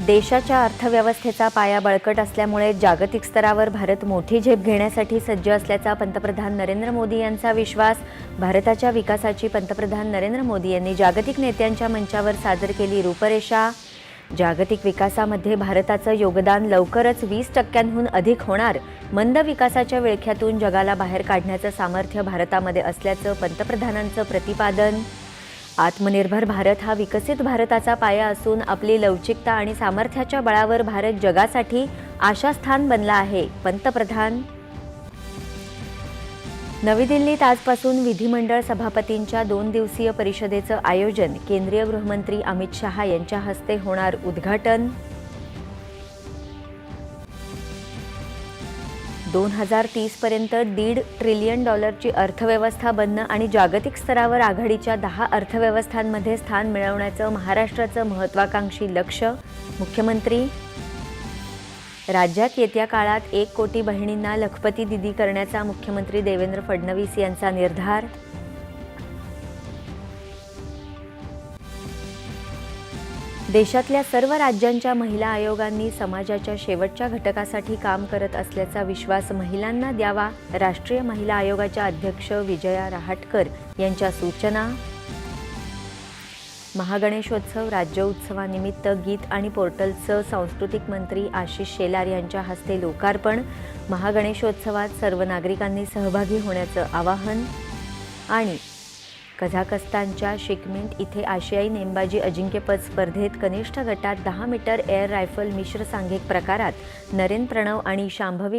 देशाच्या अर्थव्यवस्थेचा पाया बळकट असल्यामुळे जागतिक स्तरावर भारत मोठी झेप घेण्यासाठी सज्ज असल्याचा पंतप्रधान नरेंद्र मोदी यांचा विश्वास। भारताच्या विकासाची पंतप्रधान नरेंद्र मोदी यांनी जागतिक नेत्यांच्या मंचावर सादर केली रूपरेषा। जागतिक विकासामध्ये भारताचं योगदान लवकरच 20% अधिक होणार। मंद विकासाच्या विळख्यातून जगाला बाहेर काढण्याचं सामर्थ्य भारतामध्ये असल्याचं पंतप्रधानांचं प्रतिपादन। आत्मनिर्भर भारत हा विकसित भारताचा पाया असून आपली लवचिकता आणि सामर्थ्याच्या बळावर भारत जगासाठी आशास्थान बनला आहे। पंतप्रधान। नवी दिल्लीत आजपासून विधिमंडळ सभापतींच्या 2 दिवसीय परिषदेचं आयोजन। केंद्रीय गृहमंत्री अमित शहा यांच्या हस्ते होणार उद्घाटन। 2030 पर्यंत $1.5 ट्रिलियन ची अर्थव्यवस्था बनणं आणि जागतिक स्तरावर आघाडीच्या 10 अर्थव्यवस्थांमध्ये स्थान मिळवण्याचं महाराष्ट्राचं महत्त्वाकांक्षी लक्ष्य। मुख्यमंत्री। राज्यात येत्या काळात 1 कोटी बहिणींना लखपती दिदी करण्याचा मुख्यमंत्री देवेंद्र फडणवीस यांचा निर्धार। देशातल्या सर्व राज्यांच्या महिला आयोगांनी समाजाच्या शेवटच्या घटकासाठी काम करत असल्याचा विश्वास महिलांना द्यावा। राष्ट्रीय महिला आयोगाच्या अध्यक्ष विजया रहाटकर यांच्या सूचना। महागणेशोत्सव राज्य उत्सवानिमित्त गीत आणि पोर्टलचं सांस्कृतिक मंत्री आशिष शेलार यांच्या हस्ते लोकार्पण। महागणेशोत्सवात सर्व नागरिकांनी सहभागी होण्याचं आवाहन। आणि कझाकस्तानच्या शिकमिंट इथे आशियाई नेमबाजी अजिंक्यपद स्पर्धेत कनिष्ठ गटात 10 मीटर एअर रायफल मिश्र सांघिक प्रकारात नरेन प्रणव आणि शांभवी